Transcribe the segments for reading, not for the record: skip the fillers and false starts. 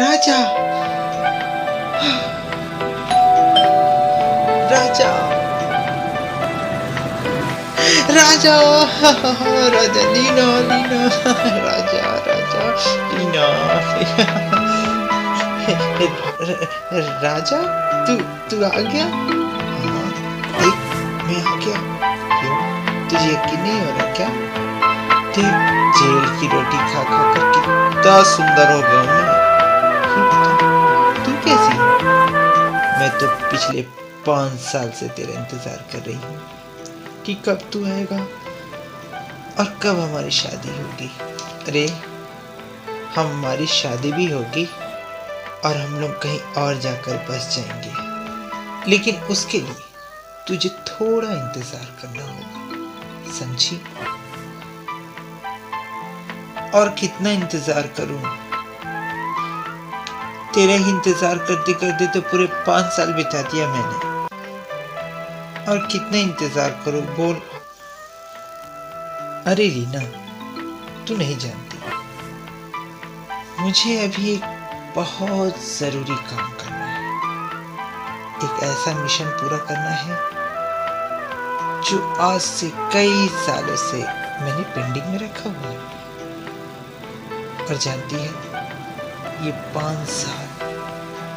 राजा, राजा, राजा, राजा, लीना, लीना, राजा, राजा, लीना। राजा, तू तू आ गया? हाँ, देख, मैं आ गया। क्यों, तुझे यकीन नहीं हो रहा क्या? देख, जेल की रोटी खा खा कर कितना सुंदर हो गया मैं। तू कैसी है? मैं तो पिछले 5 साल से तेरा इंतजार कर रही हूँ कि कब तू आएगा और कब हमारी शादी होगी। अरे, हमारी शादी भी होगी और हम लोग कहीं और जाकर बस जाएंगे, लेकिन उसके लिए तुझे थोड़ा इंतजार करना होगा, समझी? और कितना इंतजार करूं? तेरा ही इंतजार करते करते तो पूरे 5 साल बिता दिया मैंने। और कितना इंतजार करूं बोल? अरे रीना, तू नहीं जानती, मुझे अभी एक बहुत जरूरी काम करना है। एक ऐसा मिशन पूरा करना है जो आज से कई सालों से मैंने पेंडिंग में रखा हुआ है। और जानती है, ये 5 साल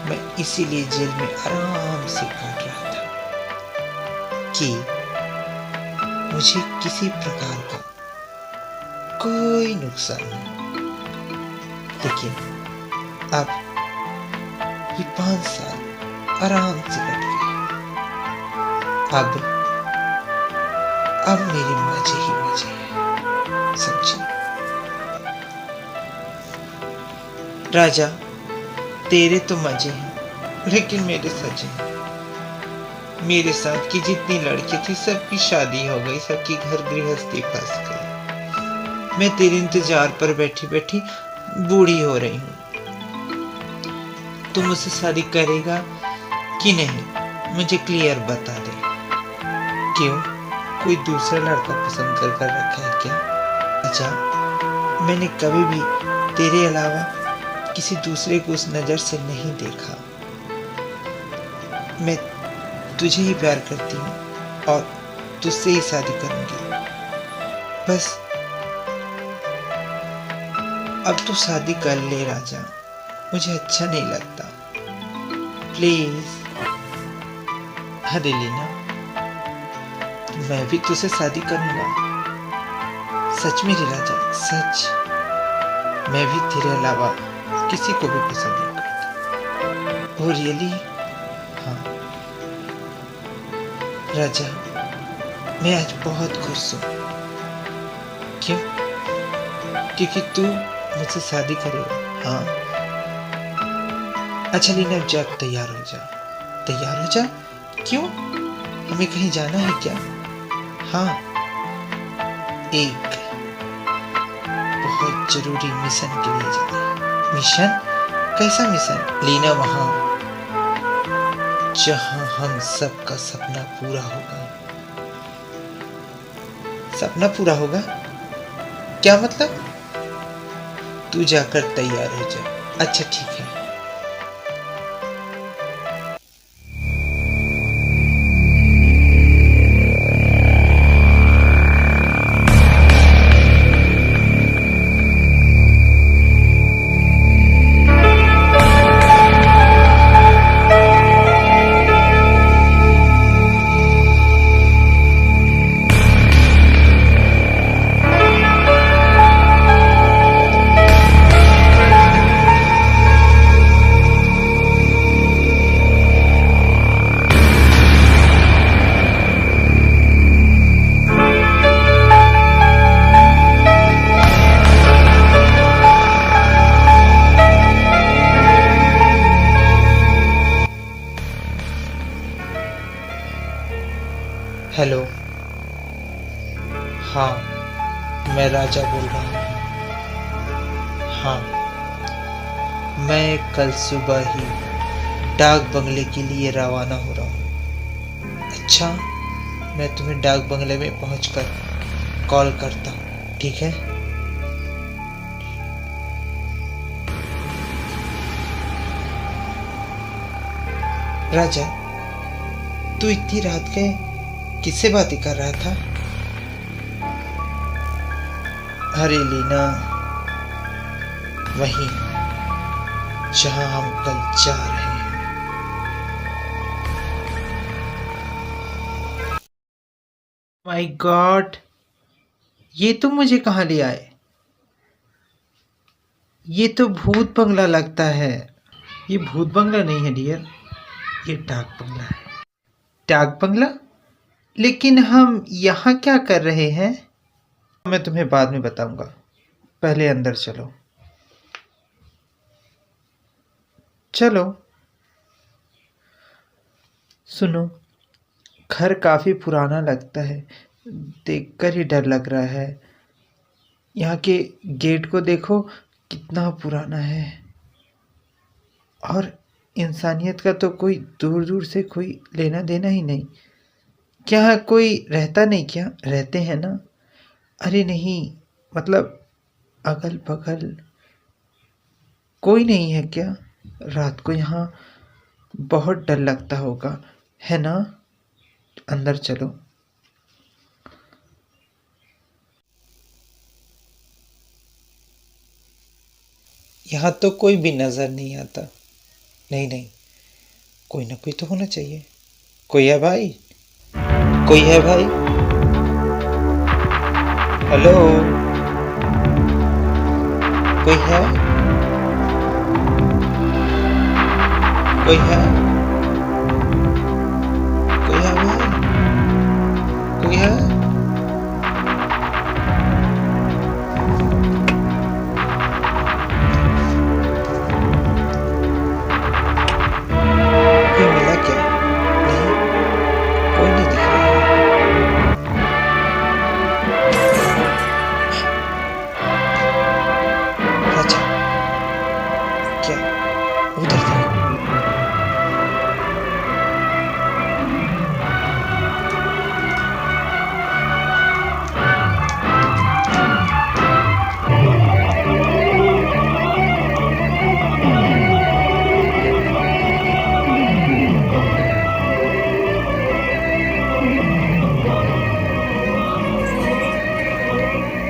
मैं इसीलिए जेल में आराम से काट रहा था कि मुझे किसी प्रकार का कोई नुकसान नहीं। लेकिन अब ये 5 साल आराम से कट गए। अब मेरे मजे ही मजे हैं, समझी? राजा, तेरे तो मजे हैं, लेकिन मेरे सजे हैं। मेरे साथ की जितनी लड़की थी सबकी शादी हो गई, सबकी घर गृहस्थी फंस गई। मैं तेरे इंतजार पर बैठी बैठी बूढ़ी हो रही हूँ। तू मुझसे शादी करेगा कि नहीं, मुझे क्लियर बता दे। क्यों, कोई दूसरा लड़का पसंद कर रखा है क्या? अच्छा, मैंने कभी भी तेरे अलावा किसी दूसरे को उस नजर से नहीं देखा। मैं तुझे ही प्यार करती हूँ और तुझसे ही शादी करूंगी। बस अब तू शादी कर ले राजा, मुझे अच्छा नहीं लगता, प्लीज। अरे लीना, मैं भी तुझसे शादी करूंगा, सच में रे राजा, सच। मैं भी तेरे अलावा किसी को भी पसंद नहीं करता। Oh really? हाँ राजा, मैं आज बहुत खुश हूँ। क्यों? क्योंकि तू मुझसे शादी करेगा। हाँ, अच्छा लीना, अब जा, तैयार हो जा, तैयार हो जा। क्यों, हमें कहीं जाना है क्या? हाँ, एक बहुत जरूरी मिशन के लिए जाना है। मिशन? कैसा मिशन? लीना, वहां जहां हम सबका सपना पूरा होगा। सपना पूरा होगा? क्या मतलब? तू जाकर तैयार हो जा। अच्छा ठीक है। हेलो, हाँ, मैं राजा बोल रहा हूँ। हाँ, मैं कल सुबह ही डाक बंगले के लिए रवाना हो रहा हूँ। अच्छा, मैं तुम्हें डाक बंगले में पहुंचकर कॉल करता हूँ, ठीक है? राजा, तू इतनी रात के किससे बातें कर रहा था? अरे लीना, वहीं जहां हम कल जा रहे हैं। माय गॉड, ये तुम मुझे कहाँ ले आए? ये तो भूत बंगला लगता है। ये भूत बंगला नहीं है डियर, ये डाक बंगला है। डाक बंगला? लेकिन हम यहाँ क्या कर रहे हैं? मैं तुम्हें बाद में बताऊंगा, पहले अंदर चलो। चलो। सुनो, घर काफी पुराना लगता है, देखकर ही डर लग रहा है। यहाँ के गेट को देखो, कितना पुराना है। और इंसानियत का तो कोई दूर दूर से कोई लेना देना ही नहीं। क्या कोई रहता नहीं? क्या रहते हैं ना? अरे नहीं, मतलब अगल बगल कोई नहीं है क्या? रात को यहाँ बहुत डर लगता होगा, है ना? अंदर चलो। यहाँ तो कोई भी नजर नहीं आता। नहीं नहीं, कोई ना कोई तो होना चाहिए। कोई है भाई? कोई है भाई? हेलो, कोई है? कोई है? कोई है भाई? कोई है? कोई मिला क्या? नहीं, कोई नहीं दिख रहा है। राजा, क्या? उधर देखो।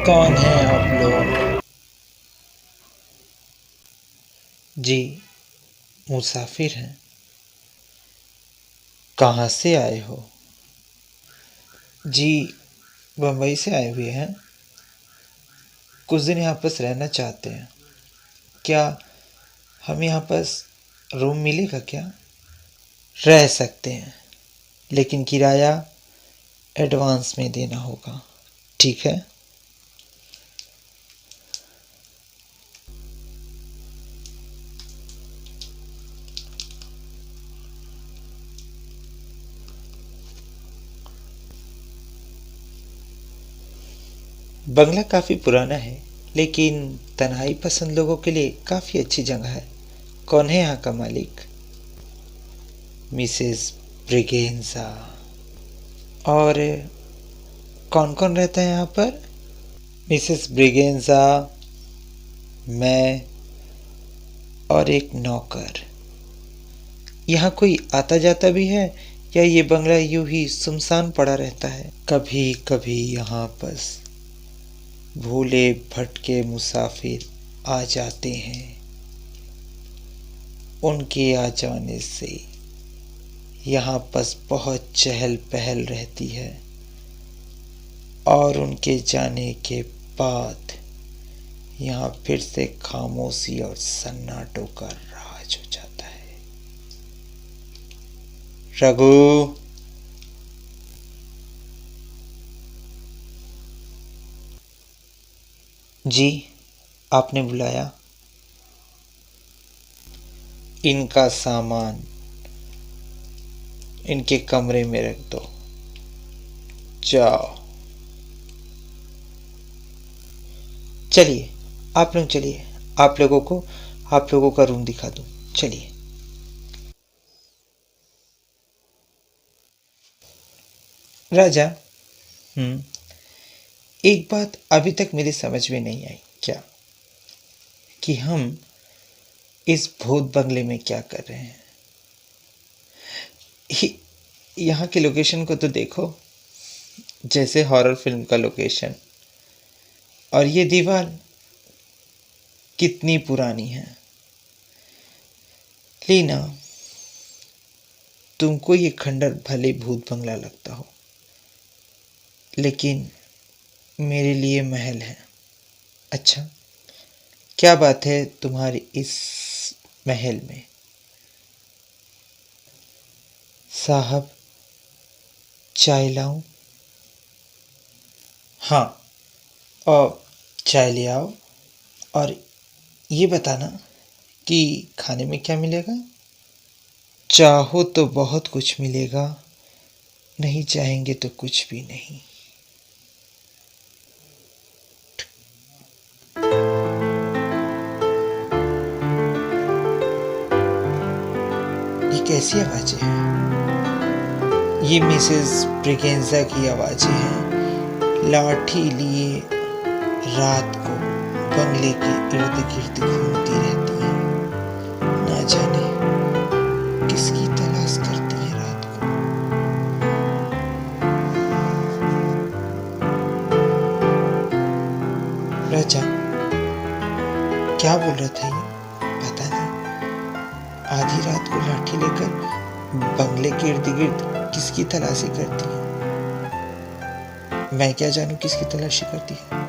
कौन है आप लोग? जी, मुसाफिर हैं। कहाँ से आए हो? जी, बम्बई से आए हुए हैं। कुछ दिन यहाँ पर रहना चाहते हैं। क्या हम यहाँ पर रूम मिलेगा क्या? रह सकते हैं, लेकिन किराया एडवांस में देना होगा, ठीक है? बंगला काफ़ी पुराना है, लेकिन तन्हाई पसंद लोगों के लिए काफ़ी अच्छी जगह है। कौन है यहाँ का मालिक? मिसेस ब्रिगेंजा। और कौन कौन रहता है यहाँ पर? मिसेस ब्रिगेंजा, मैं और एक नौकर। यहाँ कोई आता जाता भी है या ये बंगला यूं ही सुनसान पड़ा रहता है? कभी कभी यहाँ पर भूले भटके मुसाफिर आ जाते हैं। उनके आ जाने से यहाँ बस बहुत चहल पहल रहती है, और उनके जाने के बाद यहाँ फिर से खामोशी और सन्नाटों का राज हो जाता है। रघु, जी, आपने बुलाया? इनका सामान इनके कमरे में रख दो। जाओ। चलिए, आप लोग चलिए, आप लोगों का रूम दिखा दूं। चलिए। राजा, एक बात अभी तक मेरी समझ में नहीं आई। क्या? कि हम इस भूत बंगले में क्या कर रहे हैं? यहाँ की लोकेशन को तो देखो, जैसे हॉरर फिल्म का लोकेशन। और ये दीवार कितनी पुरानी है। लीना, तुमको ये खंडर भले भूत बंगला लगता हो, लेकिन मेरे लिए महल है। अच्छा, क्या बात है तुम्हारी इस महल में? साहब, चाय लाऊं? हाँ, और चाय ले आओ। और ये बताना कि खाने में क्या मिलेगा? चाहो तो बहुत कुछ मिलेगा, नहीं चाहेंगे तो कुछ भी नहीं। ये कैसी आवाजें हैं? ये मिसेस ब्रिगेंजा की आवाजें हैं, लाठी लिए रात को बंगले के इर्द गिर्द घूमती रहती हैं। ना जाने किसकी तलाश करती है रात को। राजा, क्या बोल रहा था ये? पता नहीं। आधी रात को लाठी लेकर बंगले के इर्द गिर्द किसकी तलाशी करती है? मैं क्या जानूं किसकी तलाशी करती है?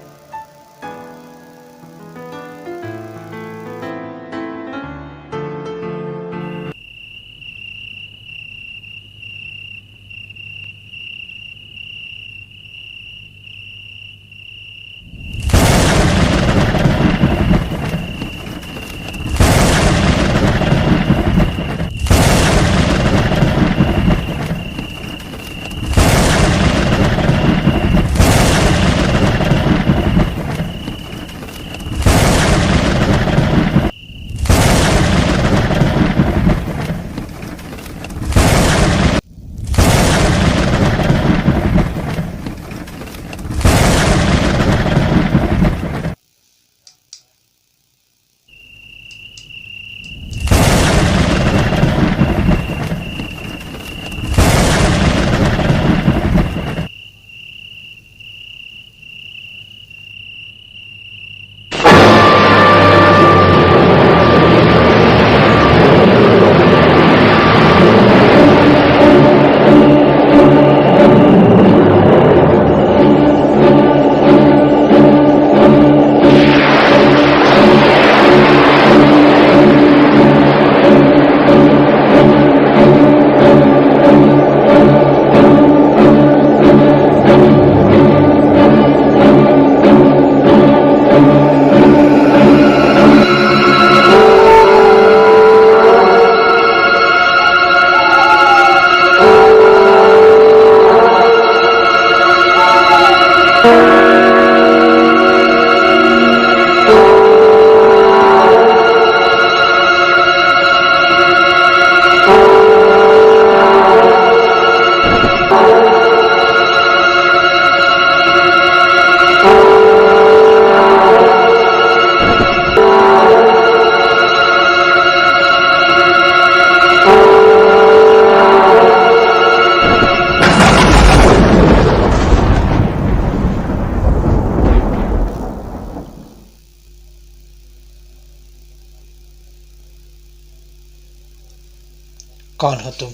कौन हो तुम?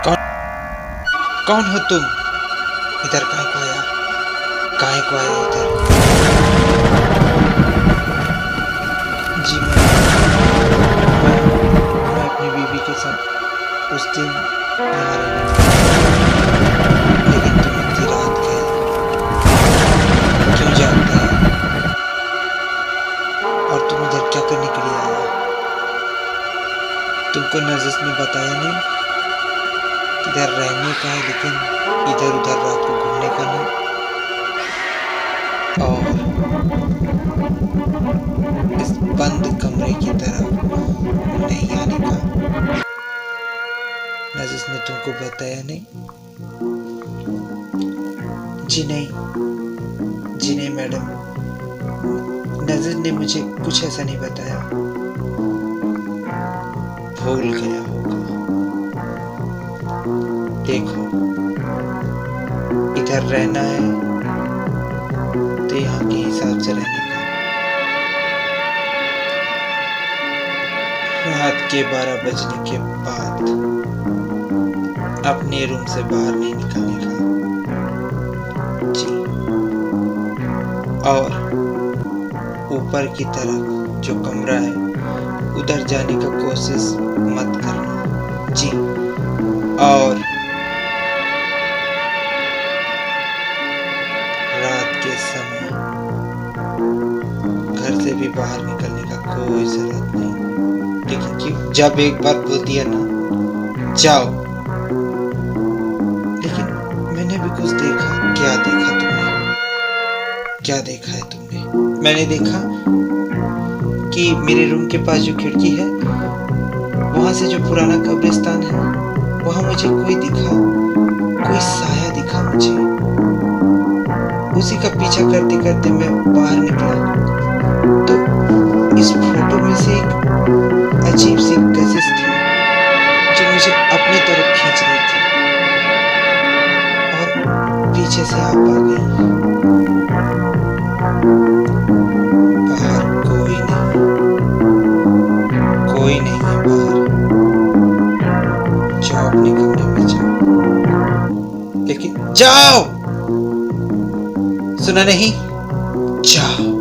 कौन कौन हो तुम? इधर काहे को आया? काहे को आया इधर? जी मैं अपनी बीवी के साथ उस दिन यहाँ रहने गया, लेकिन तुम इतनी रात गए, क्यों जानता है? और तुम इधर क्या करने के लिए आया? तुमको नर्जिस ने बताया नहीं? इधर रहने का है, लेकिन इधर उधर रात को घूमने का नहीं। और इस बंद कमरे की तरफ नहीं आने का। नर्जिस ने तुमको बताया नहीं? जी नहीं मैडम, नर्जिस ने मुझे कुछ ऐसा नहीं बताया। भूल गया होगा। देखो, इधर रहना है तो यहाँ के हिसाब से रहने का। रात के 12 बजने के बाद अपने रूम से बाहर नहीं निकलने का जी। और ऊपर की तरफ जो कमरा है उधर जाने का कोशिश मत करना जी। और रात के समय घर से भी बाहर निकलने का कोई जरूरत नहीं। लेकिन जब एक बार बोल दिया ना जाओ, लेकिन मैंने भी कुछ देखा। क्या देखा तुमने? क्या देखा है तुमने? मैंने देखा कि मेरे रूम के पास जो खिड़की है वहां से जो पुराना कब्रिस्तान है वहां मुझे कोई दिखा, कोई साया दिखा मुझे। उसी का पीछा करते करते मैं बाहर निकला तो इस फोटो में से एक अजीब सी कशिश थी जो मुझे अपनी तरफ खींच रही थी और पीछे से आप आ गई। बाहर कोई नहीं, कोई नहीं है बाहर। जाओ अपने कमरे में जाओ, लेकिन जाओ, सुना नहीं? जाओ।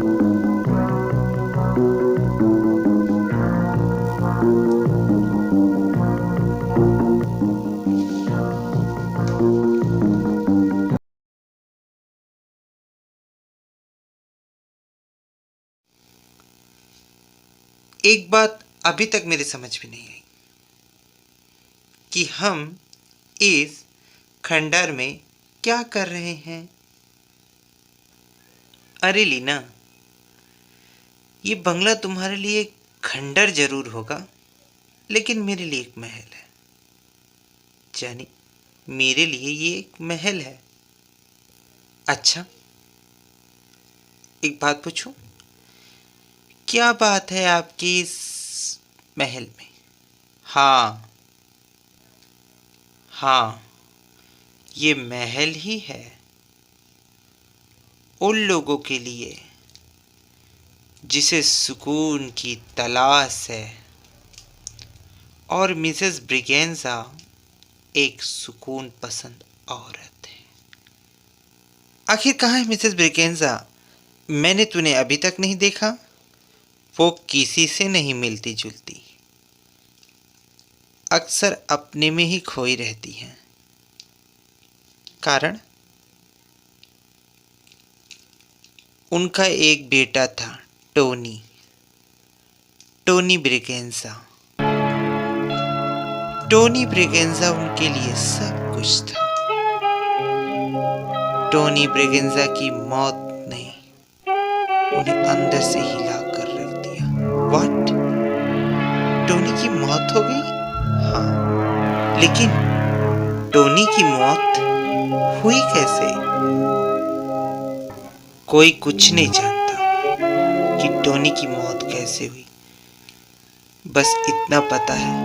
एक बात अभी तक मेरे समझ में नहीं आई कि हम इस खंडर में क्या कर रहे हैं। अरे लीना, ये बंगला तुम्हारे लिए खंडर जरूर होगा, लेकिन मेरे लिए एक महल है। जानी, मेरे लिए ये एक महल है। अच्छा, एक बात पूछूं? क्या बात है आपकी इस महल में? हाँ हाँ, ये महल ही है उन लोगों के लिए जिसे सुकून की तलाश है। और मिसेस ब्रिगेंजा एक सुकून पसंद औरत है। आखिर कहाँ है मिसेस ब्रिगेंजा? मैंने तूने अभी तक नहीं देखा। वो किसी से नहीं मिलती जुलती, अक्सर अपने में ही खोई रहती हैं। कारण? उनका एक बेटा था, Tony, Tony Braganza. Tony Braganza उनके लिए सब कुछ था। टोनी ब्रिगेंजा की मौत ने उन्हें अंदर से हिला कर रख दिया। व्हाट? टोनी की मौत हो गई? हाँ, लेकिन टोनी की मौत हुई कैसे? कोई कुछ नहीं जानता कि टोनी की मौत कैसे हुई। बस इतना पता है,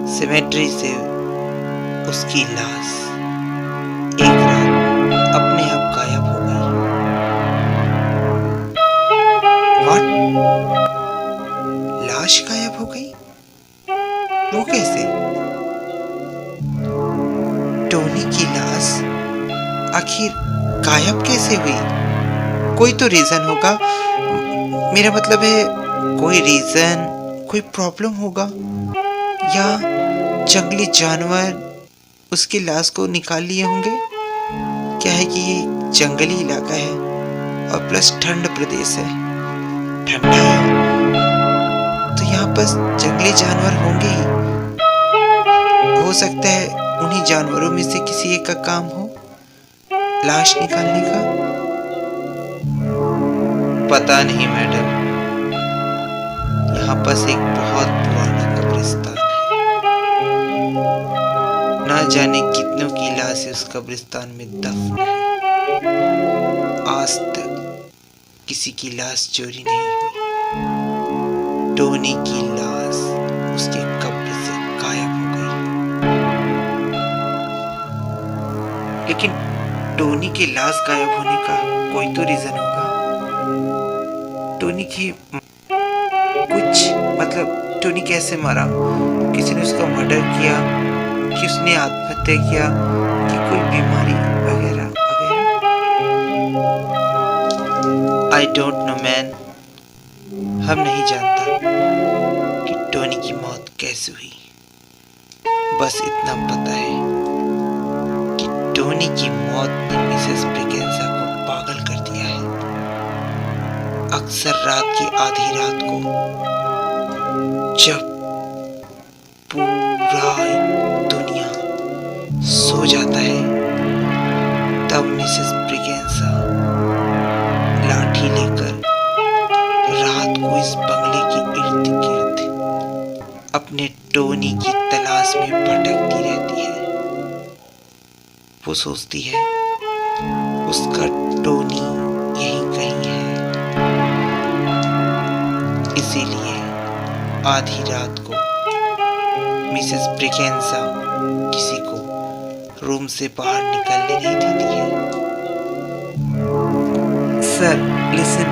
सेमेट्री से उसकी लाश एक रात अपने आप गायब हो गई। व्हाट? लाश गायब हो गई? वो कैसे? टोनी की लाश आखिर गायब कैसे हुई? कोई तो रीजन होगा। मेरा मतलब है कोई रीजन, कोई प्रॉब्लम होगा, या जंगली जानवर उसकी लाश को निकाल लिए होंगे। क्या है कि ये जंगली इलाका है और प्लस ठंड प्रदेश है, ठंडा है, तो यहाँ पर जंगली जानवर होंगे ही। हो सकता है उन्हीं जानवरों में से किसी एक का काम हो लाश निकालने का। पता नहीं मैडम, यहाँ पर एक बहुत पुराना कब्रिस्तान है। ना जाने कितनों की लाश उस कब्रिस्तान में दफन है। आज तक किसी की लाश चोरी नहीं हुई। टोनी की लाश उसके कब्रिस्तान टोनी के लाश गायब होने का कोई तो रीजन होगा। टोनी की कुछ मतलब टोनी कैसे मरा? किसी ने उसका मर्डर किया कि उसने आत्महत्या किया कि कोई बीमारी वगैरह वगैरह? I don't know man. हम नहीं जानता कि टोनी की मौत कैसे हुई। बस इतना पता है कि टोनी की मौत ने मिसेस ब्रिगेंजा को पागल कर दिया है। अक्सर रात की आधी रात को जब पूरा दुनिया सो जाता है तब मिसेस ब्रिगेंजा लाठी लेकर रात को इस बंगले के इर्द गिर्द अपने टोनी की तलाश में भटकती रहती है। वो सोचती है उसका टोनी यहीं कहीं है। इसीलिए आधी रात को मिसेस ब्रिगेंजा किसी को रूम से बाहर निकलने नहीं देती है। सर लिसन,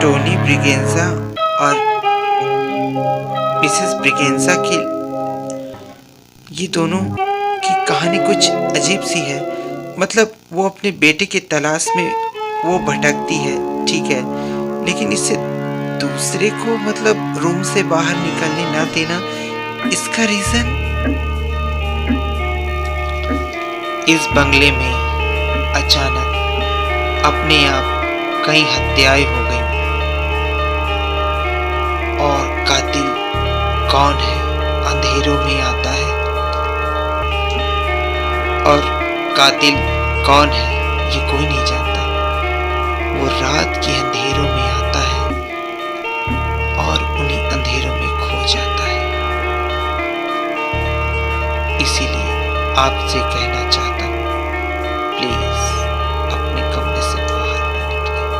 टोनी ब्रिगेंजा और मिसेस ब्रिगेंजा की ये दोनों की कहानी कुछ अजीब सी है। मतलब वो अपने बेटे की तलाश में वो भटकती है, ठीक है, लेकिन इससे दूसरे को मतलब रूम से बाहर निकलने ना देना, इसका रीजन? इस बंगले में अचानक अपने आप कई हत्याएं हो गई और कातिल कौन है अंधेरों में आता है और कातिल कौन है ये कोई नहीं जानता। वो रात के अंधेरों में आता है और उन्हीं अंधेरों में खो जाता है। इसीलिए आपसे कहना चाहता हूँ, प्लीज अपने कमरे से बाहर न निकलें।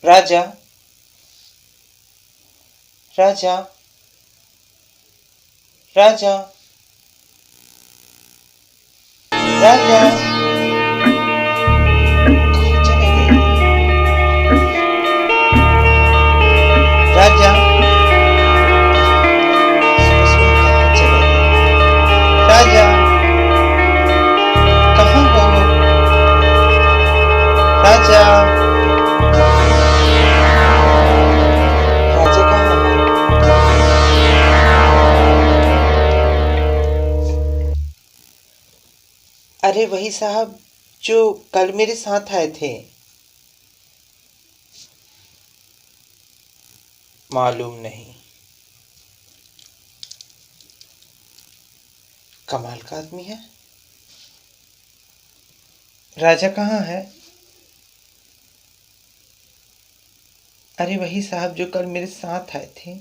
राजा, राजा, राजा, राजा, कहाँ चले गए? राजा, सुबह सुबह कहाँ चले गए? राजा, कहाँ हो? राजा, राजा कहाँ है? अरे वही साहब जो कल मेरे साथ आए थे। मालूम नहीं। कमाल का आदमी है। राजा कहाँ है? अरे वही साहब जो कल मेरे साथ आए थे।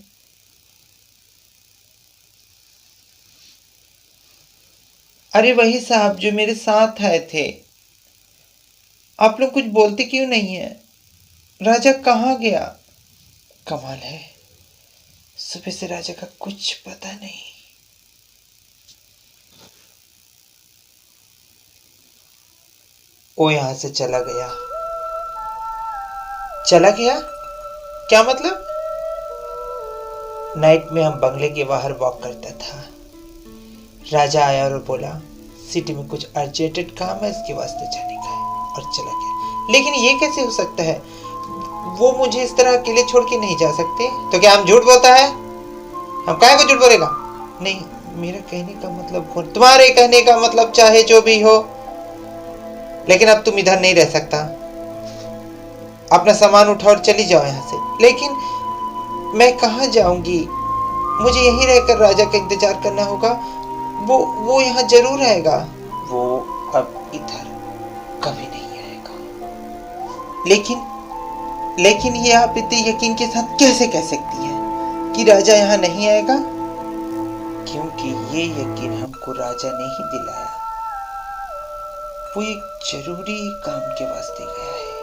अरे वही साहब जो मेरे साथ आए थे। आप लोग कुछ बोलते क्यों नहीं है? राजा कहाँ गया? कमाल है, सुबह से राजा का कुछ पता नहीं। वो यहां से चला गया। चला गया? क्या मतलब? नाइट में हम बंगले के बाहर वॉक करता था। राजा आया और बोला सिटी में कुछ अर्जेंटेड काम है, इसके वास्ते जाने का है, और चला गया। लेकिन ये कैसे हो सकता है? वो मुझे इस तरह अकेले छोड़ के नहीं जा सकते। तो क्या हम झूठ बोलता है? हम काहे को झूठ बोलेगा? नहीं, मेरा कहने का मतलब, तुम्हारे कहने का मतलब चाहे जो भी हो, लेकिन अब तुम इधर नहीं रह सकता। अपना सामान उठाओ और चली जाओ यहाँ से। लेकिन मैं कहाँ जाऊंगी? मुझे यहीं रहकर राजा का इंतजार करना होगा। वो यहाँ जरूर आएगा। वो अब इधर कभी नहीं आएगा। लेकिन ये आप इतने यकीन के साथ कैसे कह सकती हैं कि राजा यहाँ नहीं आएगा? क्योंकि ये यकीन हमको राजा ने ही दिलाया। वो एक जरूरी काम के वास्ते गया है।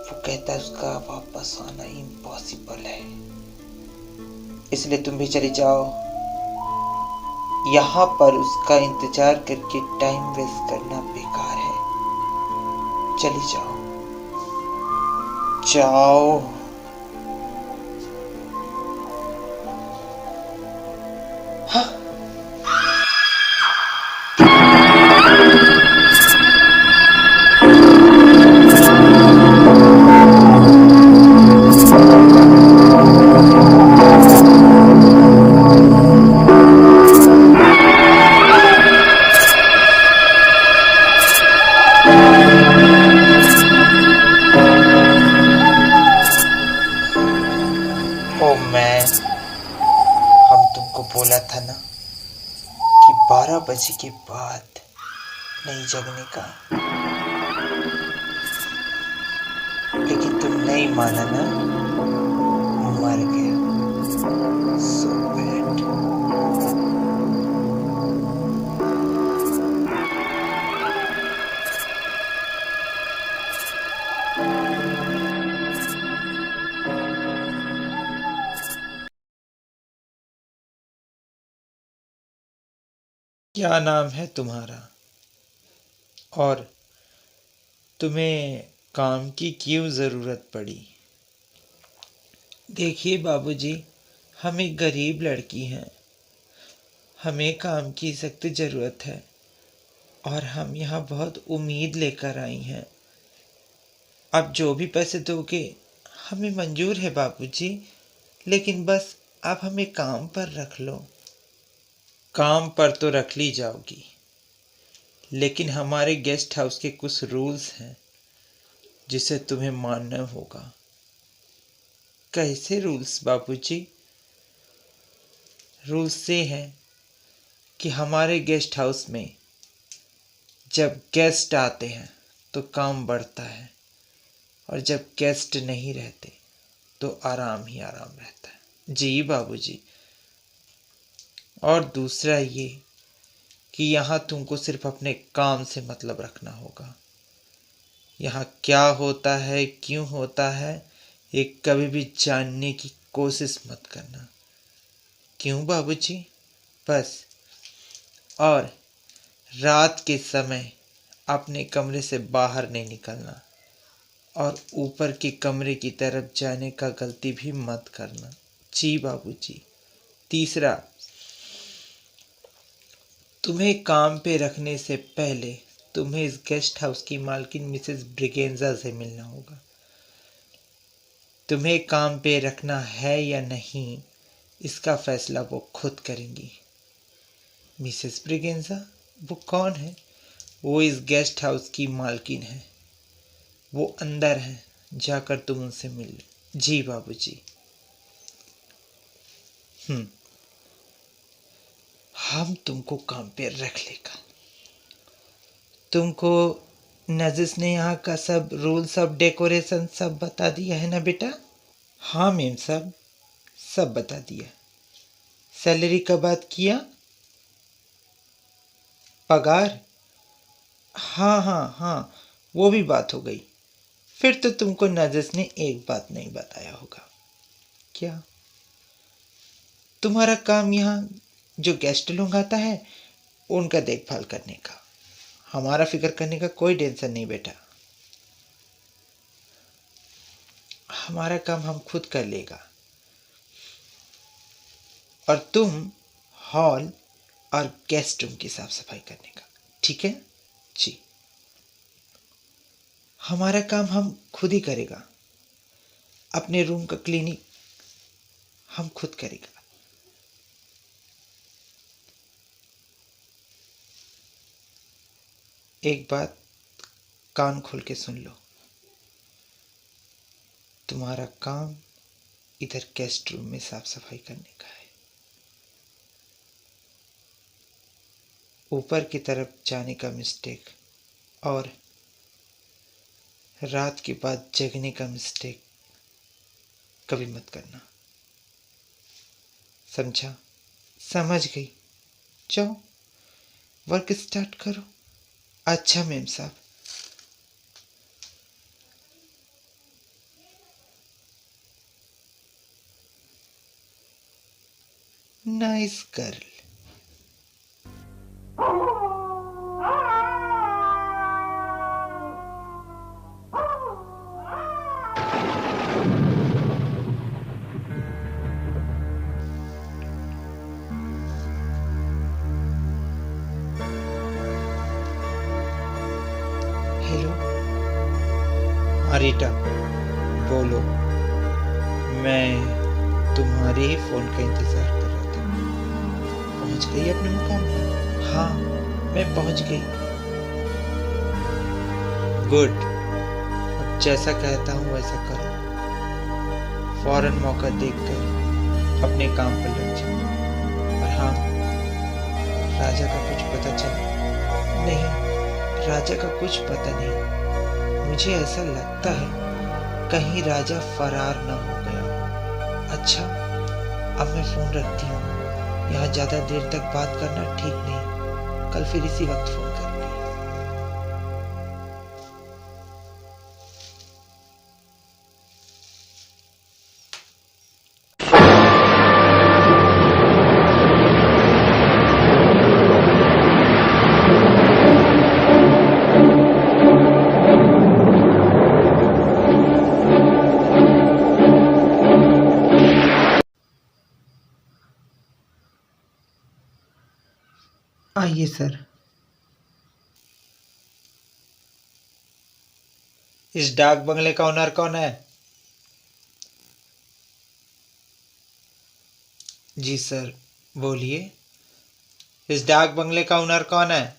वो कहता है उसका वापस आना इम्पॉसिबल है। इसलिए तुम भी चली जाओ। यहाँ पर उसका इंतजार करके टाइम वेस्ट करना बेकार है। चली जाओ, जाओ। हाँ? ओ मैं, हम तुमको बोला था ना कि 12 बजे के बाद नहीं जगने का। लेकिन तुम नहीं माना ना, मर गया। So bad. क्या नाम है तुम्हारा? और तुम्हें काम की क्यों ज़रूरत पड़ी? देखिए बाबूजी, हम एक गरीब लड़की हैं। हमें काम की सख्त ज़रूरत है और हम यहाँ बहुत उम्मीद लेकर आई हैं। आप जो भी पैसे दोगे हमें मंजूर है बाबूजी, लेकिन बस आप हमें काम पर रख लो। काम पर तो रख ली जाओगी, लेकिन हमारे गेस्ट हाउस के कुछ रूल्स हैं जिसे तुम्हें मानना होगा। कैसे रूल्स बाबूजी? रूल्स ये हैं कि हमारे गेस्ट हाउस में जब गेस्ट आते हैं तो काम बढ़ता है, और जब गेस्ट नहीं रहते तो आराम ही आराम रहता है। जी बाबूजी। और दूसरा ये कि यहाँ तुमको सिर्फ अपने काम से मतलब रखना होगा। यहाँ क्या होता है, क्यों होता है, ये कभी भी जानने की कोशिश मत करना। क्यों बाबूजी? बस। और रात के समय अपने कमरे से बाहर नहीं निकलना, और ऊपर के कमरे की तरफ जाने का गलती भी मत करना। जी बाबूजी। तीसरा, तुम्हें काम पे रखने से पहले तुम्हें इस गेस्ट हाउस की मालकिन मिसेस ब्रिगेंजा से मिलना होगा। तुम्हें काम पे रखना है या नहीं, इसका फैसला वो खुद करेंगी। मिसेस ब्रिगेंजा? वो कौन है? वो इस गेस्ट हाउस की मालकिन है। वो अंदर है, जाकर तुम उनसे मिल लो। जी बाबूजी। हम तुमको काम पे रख लेगा। तुमको नजिस ने यहाँ का सब रूल, सब डेकोरेशन सब बता दिया है ना बेटा? हाँ मैम साहब, सब बता दिया। सैलरी का बात किया? पगार? हाँ हाँ हाँ, वो भी बात हो गई। फिर तो तुमको नजिस ने एक बात नहीं बताया होगा। क्या? तुम्हारा काम यहाँ जो गेस्ट लोग आता है उनका देखभाल करने का, हमारा फिक्र करने का कोई टेंशन नहीं बेटा। हमारा काम हम खुद कर लेगा। और तुम हॉल और गेस्ट रूम की साफ सफाई करने का, ठीक है? जी। हमारा काम हम खुद ही करेगा। अपने रूम का क्लीनिंग हम खुद करेगा। एक बात कान खोल के सुन लो, तुम्हारा काम इधर गेस्ट रूम में साफ सफाई करने का है। ऊपर की तरफ जाने का मिस्टेक और रात के बाद जगने का मिस्टेक कभी मत करना, समझा? समझ गई। जाओ वर्क स्टार्ट करो। अच्छा मैम साहब। Nice girl. हेलो। हाँ रीटा, बोलो। मैं तुम्हारे ही फोन का इंतजार कर रहा था। पहुंच गई अपने मुकाम पर? हाँ, मैं पहुंच गई। गुड। अब जैसा कहता हूँ वैसा करो। फौरन मौका देखकर अपने काम पर लग जाओ। और हाँ, राजा का कुछ पता चला? नहीं, राजा का कुछ पता नहीं। मुझे ऐसा लगता है कहीं राजा फरार ना हो गया। अच्छा, अब मैं फोन रखती हूँ। यहाँ ज्यादा देर तक बात करना ठीक नहीं। कल फिर इसी वक्त फोन करूंगी। आइए सर। इस डाक बंगले का ओनर कौन है? जी सर, बोलिए। इस डाक बंगले का ओनर कौन है?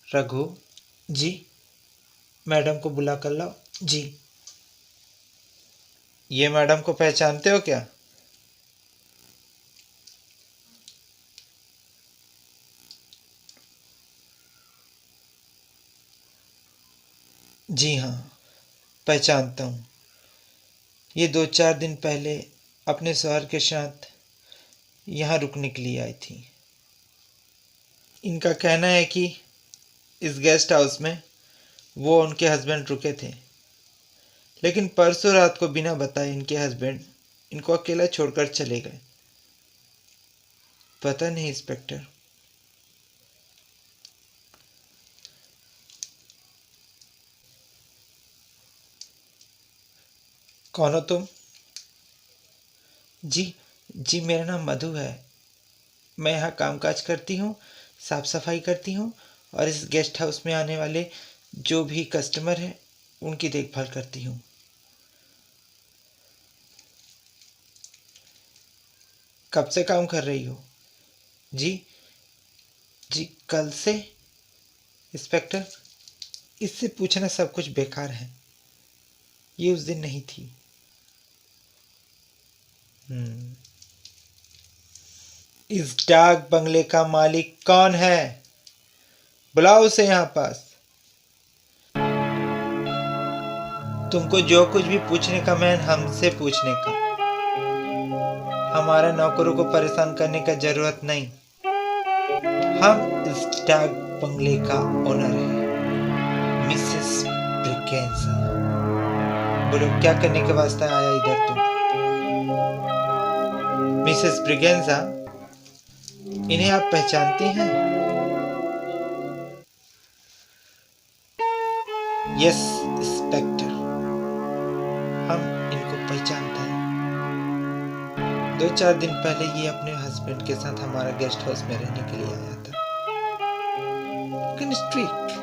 रघु। जी, मैडम को बुला कर लाओ। जी। ये मैडम को पहचानते हो क्या? जी हाँ, पहचानता हूँ। ये 2-4 दिन पहले अपने शौहर के साथ यहाँ रुकने के लिए आई थी। इनका कहना है कि इस गेस्ट हाउस में वो उनके हस्बैंड रुके थे, लेकिन परसों रात को बिना बताए इनके हस्बैंड इनको अकेला छोड़कर चले गए। पता नहीं इंस्पेक्टर। कौन हो तुम? जी, जी मेरा नाम मधु है। मैं यहाँ कामकाज करती हूँ, साफ सफाई करती हूँ और इस गेस्ट हाउस में आने वाले जो भी कस्टमर हैं उनकी देखभाल करती हूँ। कब से काम कर रही हो? जी, जी कल से। इंस्पेक्टर, इससे पूछना सब कुछ बेकार है। ये उस दिन नहीं थी। इस डाक बंगले का मालिक कौन है? बुलाओ उसे यहाँ पास। तुमको जो कुछ भी पूछने का मैन हमसे पूछने का। हमारा नौकरों को परेशान करने का जरूरत नहीं। हम इस डाक बंगले का ओनर है, मिसेस ब्रिगेंजा। बोलो क्या करने के वास्ते आया इधर तुम? मिसेस ब्रिगेंजा, इन्हें आप पहचानती हैं? यस इंस्पेक्टर, हम इनको पहचानते हैं। 2-4 दिन पहले ये अपने हस्बैंड के साथ हमारा गेस्ट हाउस में रहने के लिए आया था। लेकिन स्ट्रिक्ट।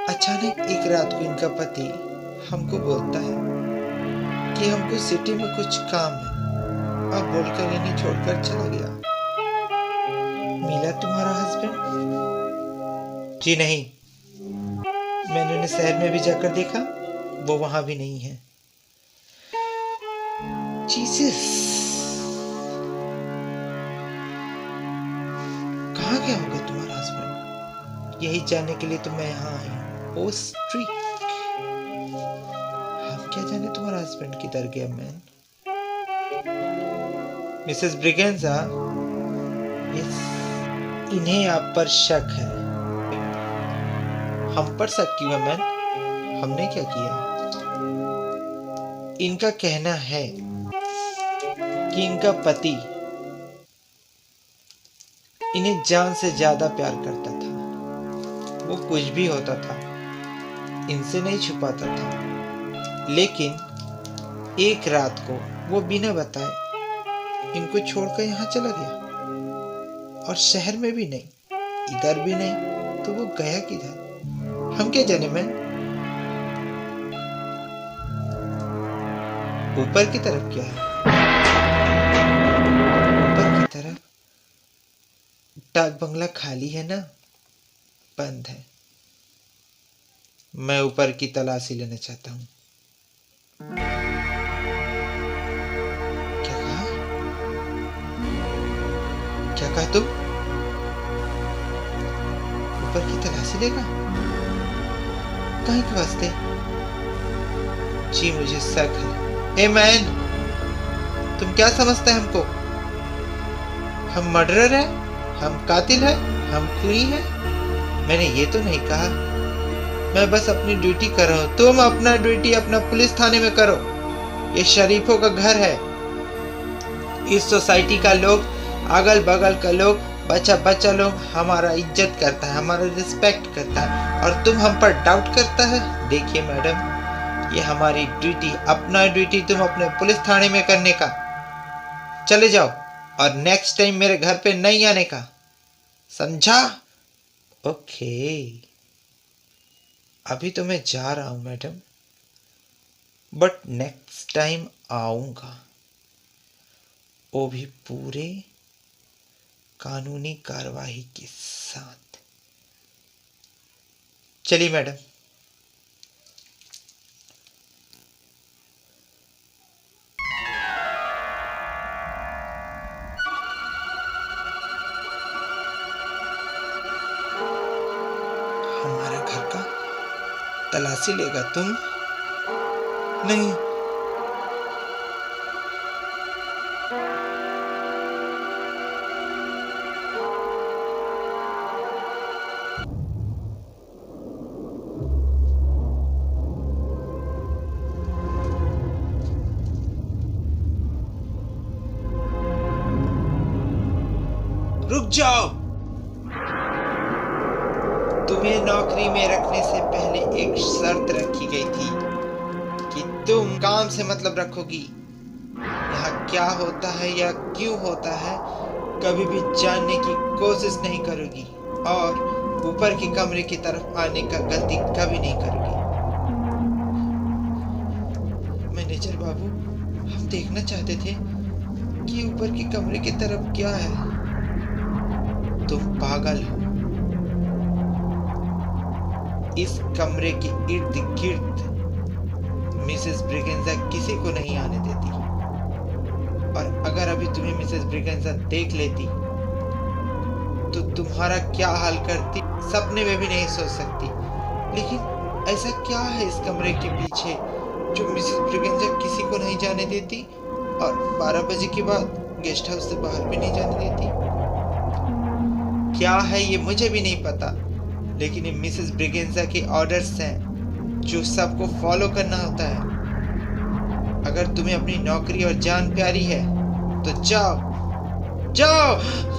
अचानक एक रात को इनका पति हमको बोलता है कि हमको सिटी में कुछ काम है, अब बोलकर इन्हें छोड़कर चला गया। मिला तुम्हारा हस्बैंड? जी नहीं, मैंने उन्हें शहर में भी जाकर देखा, वो वहां भी नहीं है। जीसस, कहाँ गया होगा तुम्हारा हस्बैंड? यही जानने के लिए तो मैं यहाँ आई हूँ। ओ स्ट्रीक, हम क्या जाने तुम्हारा हस्बैंड किधर गया मैन? मिसेस ब्रिगेंजा, यस, इन्हें आप पर शक है। हम पर शक क्यों है मैन? हमने क्या किया? इनका कहना है कि इनका पति इन्हें जान से ज्यादा प्यार करता था। वो कुछ भी होता था इनसे नहीं छुपाता था, लेकिन एक रात को वो बिना बताए इनको छोड़कर यहाँ चला गया, और शहर में भी नहीं, इधर भी नहीं, तो वो गया किधर? हम क्या जाने मैन। ऊपर की तरफ क्या है? ऊपर की तरफ डाक बंगला खाली है ना? बंद है। मैं ऊपर की तलाशी लेना चाहता हूँ। क्या कहा? क्या कहा तुम? ऊपर की तलाशी लेगा? काहे के वास्ते? जी मुझे शक है। ए मैन, तुम क्या समझते हैं हमको? हम मर्डरर हैं? हम कातिल हैं? हम खूनी हैं? मैंने ये तो नहीं कहा। मैं बस अपनी ड्यूटी कर रहा हूँ। तुम अपना ड्यूटी अपना पुलिस थाने में करो। ये शरीफों का घर है। इस सोसाइटी का लोग, अगल बगल का लोग, बच्चा बच्चा लोग हमारा इज्जत करता है, हमारा रिस्पेक्ट करता है, और तुम हम पर डाउट करता है? देखिए मैडम, ये हमारी ड्यूटी, अपना ड्यूटी तुम अपने पुलिस थाने में करने का। चले जाओ और नेक्स्ट टाइम मेरे घर पे नहीं आने का, समझा? ओके। अभी तो मैं जा रहा हूँ मैडम, बट नेक्स्ट टाइम आऊँगा, वो भी पूरे कानूनी कार्रवाई के साथ। चलिए मैडम। हमारा घर का तलाशी लेगा तुम? नहीं। रुक जाओ। तुम्हें नौकरी में रखने से पहले एक शर्त रखी गई थी कि तुम काम से मतलब रखोगी। यहाँ क्या होता है या क्यों होता है कभी भी जानने की कोशिश नहीं करोगी, और ऊपर के कमरे की तरफ आने का गलती कभी नहीं करोगी। मैनेजर बाबू, हम देखना चाहते थे कि ऊपर के कमरे की तरफ क्या है। तुम पागल हो। इस कमरे के इर्द गिर्द मिसेस ब्रिगेंजा किसी को नहीं आने देती, और अगर अभी तुम्हें मिसेस ब्रिगेंजा देख लेती तो तुम्हारा क्या हाल करती सपने में भी नहीं सोच सकती। लेकिन ऐसा क्या है इस कमरे के पीछे जो मिसेस ब्रिगेंजा किसी को नहीं जाने देती, और 12 बजे के बाद गेस्ट हाउस से बाहर भी नहीं जाने देती? क्या है ये मुझे भी नहीं पता, लेकिन ये मिसेस ब्रिगेंजा के ऑर्डर्स हैं जो सबको फॉलो करना होता है। अगर तुम्हें अपनी नौकरी और जान प्यारी है तो जाओ जाओ।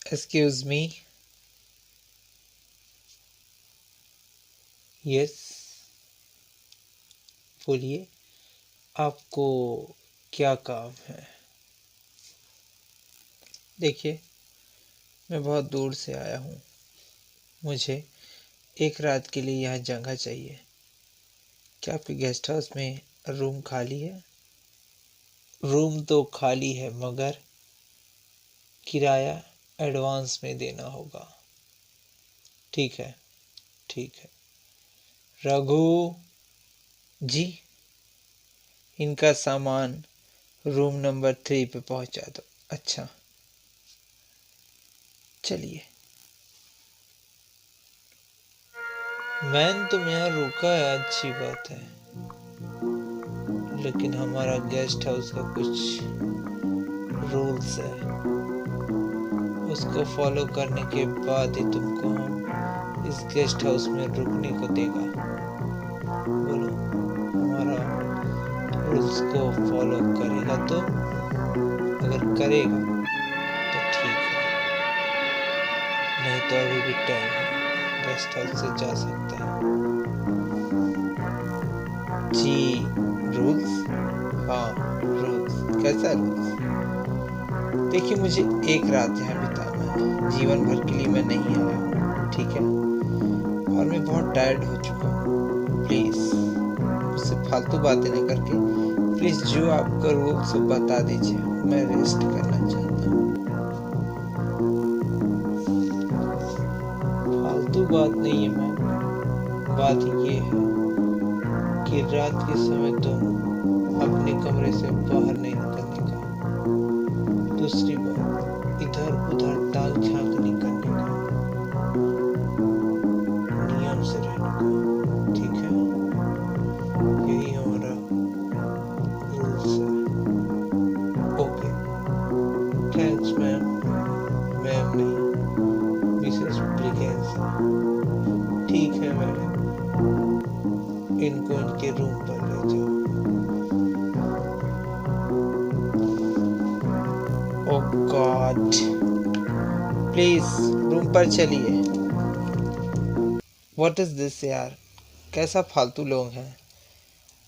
Excuse me. यस, बोलिए, आपको क्या काम है? देखिए, मैं बहुत दूर से आया हूँ, मुझे एक रात के लिए यहाँ जगह चाहिए। क्या आपके गेस्ट हाउस में रूम खाली है? रूम तो खाली है, मगर किराया एडवांस में देना होगा। ठीक है, ठीक है। रघु जी, इनका सामान रूम नंबर 3 पे पहुंचा दो। अच्छा, चलिए। मैन तुम यहाँ रुका है, अच्छी बात है, लेकिन हमारा गेस्ट हाउस का कुछ रूल्स है, उसको फॉलो करने के बाद ही तुमको हम इस गेस्ट हाउस में रुकने को देगा। बोलो, हमारा रूल्स को फॉलो करेगा तो? अगर करेगा तो ठीक है, नहीं तो अभी भी टाइम है, गेस्ट हाउस से जा सकता है। जी, रूल्स? हाँ, रूल्स। कैसा रूल्स? देखिए, मुझे एक रात यहाँ बिताना है, जीवन भर के लिए मैं नहीं आया हूँ, ठीक है? और मैं बहुत टायर्ड हो चुका हूँ। प्लीज़ मुझसे फालतू बातें न करके प्लीज़ जो आपका रूल्स बता दीजिए, मैं रेस्ट करना चाहता हूँ। फालतू बात नहीं है मैम, बात ये है कि रात के समय तुम अपने कमरे से बाहर नहीं निकलने का, दूसरी बात इधर उधर ताक झांक नहीं करने का, नियम से रहने का, ठीक है? यही हमारा रूल्स है। Okay, thanks ma'am. मैम नहीं, मिसेस ब्रिगेंजा। ठीक है मैडम, इनको इनके रूम पर ले जाओ। गॉड, प्लीज रूम पर चलिए। व्हाट इज दिस यार, कैसा फालतू लोग हैं।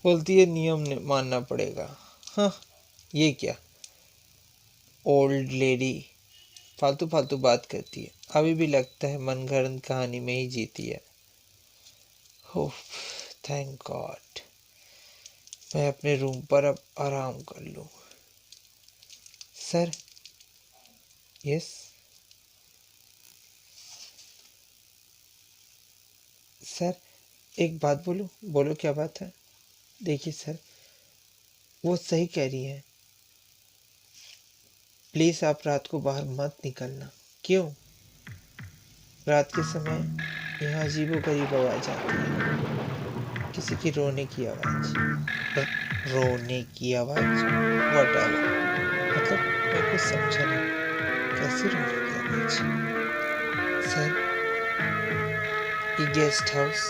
बोलती है नियम मानना पड़ेगा। हाँ, ये क्या ओल्ड लेडी फालतू फालतू बात करती है। अभी भी लगता है मनगढ़ंत कहानी में ही जीती है। ओह थैंक गॉड, मैं अपने रूम पर अब आराम कर लूँ। सर, यस सर, एक बात बोलूँ? बोलो, क्या बात है? देखिए सर, वो सही कह रही है। प्लीज़ आप रात को बाहर मत निकलना। क्यों? रात के समय यहाँ अजीबोगरीब आवाज़ आती है, किसी की रोने की आवाज़। रोने की आवाज़? वट एवर, मतलब मैं कुछ समझा नहीं। कैसी रोने की आवाज़? सर, ये guest house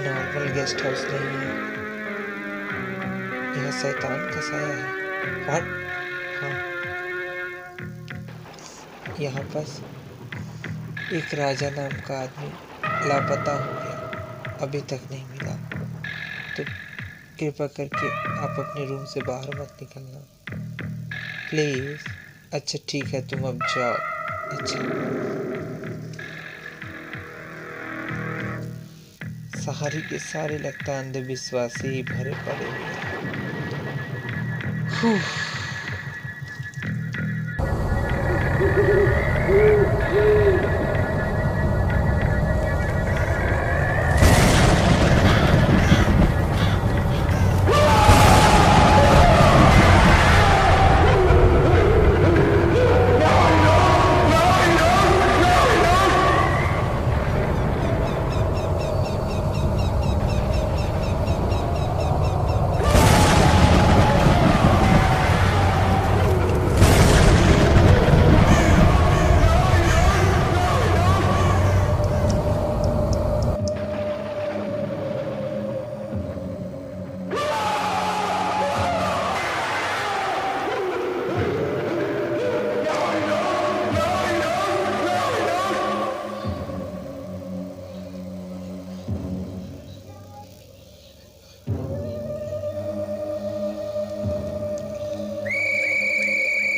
normal guest house नहीं है, यह शैतान का साया है। व्हाट? हाँ, यहाँ पास एक राजा नाम का आदमी लापता हो गया, अभी तक नहीं मिला। तो कृपा करके आप अपने रूम से बाहर मत निकलना प्लीज़। अच्छा ठीक है, तुम अब जाओ। अच्छा, सारे के सारे लगता है अंधविश्वासी ही भरे पड़े हुए हैं।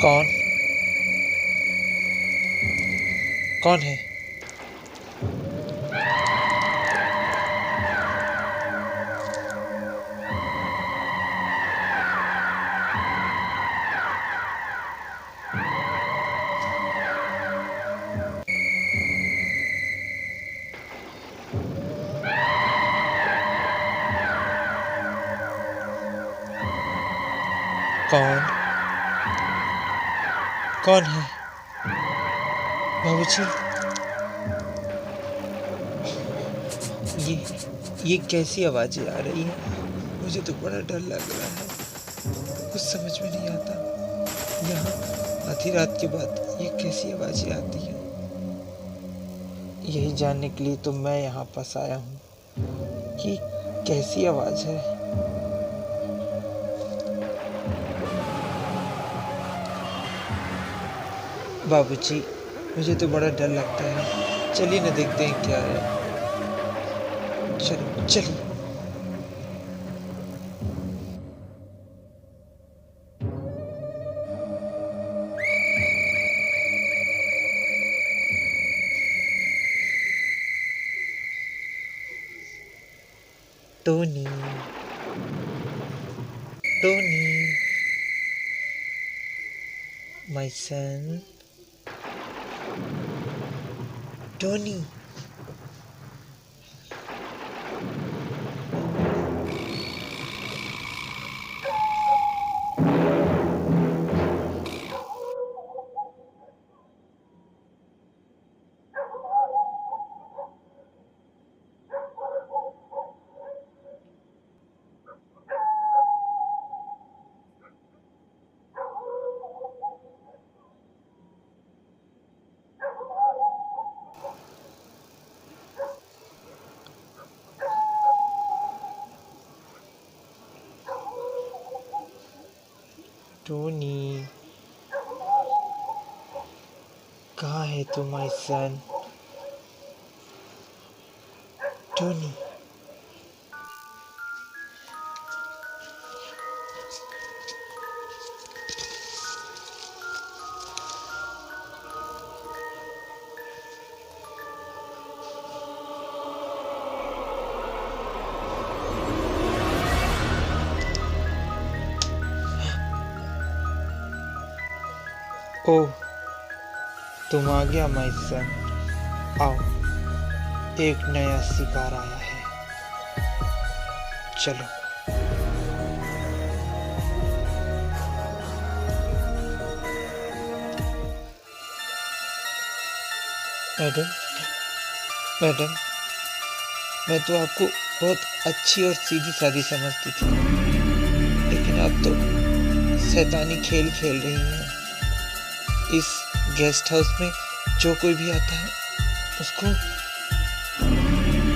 कौन? कौन है? कौन? कौन है? बाबूजी, ये ये कैसी आवाज़ें आ रही हैं? मुझे तो बड़ा डर लग रहा है, कुछ समझ में नहीं आता। यहाँ आधी रात के बाद ये कैसी आवाज़ें आती हैं? यही जानने के लिए तो मैं यहाँ पास आया हूँ कि कैसी आवाज़ है। बाबूजी, मुझे तो बड़ा डर लगता है, चलिए ना देखते हैं क्या है। चलिए चलिए। Tony, Tony, my son, Tony. Tony, कहाँ है तू माय सन? टोनी, ओह तुम आ गया माय सन। आओ, एक नया शिकार आया है, चलो। मैडम, मैडम, मैं तो आपको बहुत अच्छी और सीधी सादी समझती थी, लेकिन आप तो शैतानी खेल खेल रही हैं। इस गेस्ट हाउस में जो कोई भी आता है उसको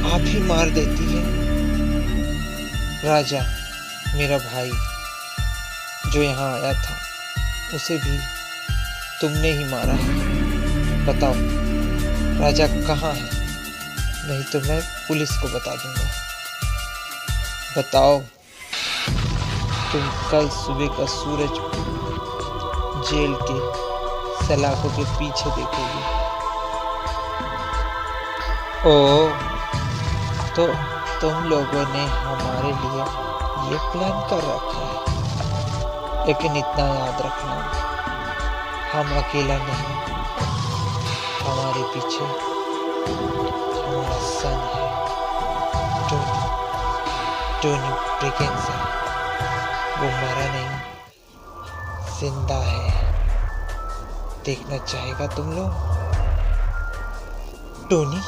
आप ही मार देती है। राजा, मेरा भाई जो यहाँ आया था, उसे भी तुमने ही मारा है। बताओ राजा कहाँ है, नहीं तो मैं पुलिस को बता दूंगा। बताओ, तुम कल सुबह का सूरज जेल के सलाखों के पीछे देखोगे। ओह, तो तुम लोगों ने हमारे लिए ये प्लान कर रखा है, लेकिन इतना याद रखना, हम अकेला नहीं, हमारे पीछे हमारा सन है, टोनी, टोनी ब्रिगेंजा। वो मरा नहीं, जिंदा है। देखना चाहेगा तुम लोग? टोनी,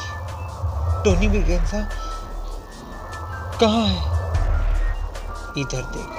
टोनी ब्रिगेंजा कहाँ है? इधर देख।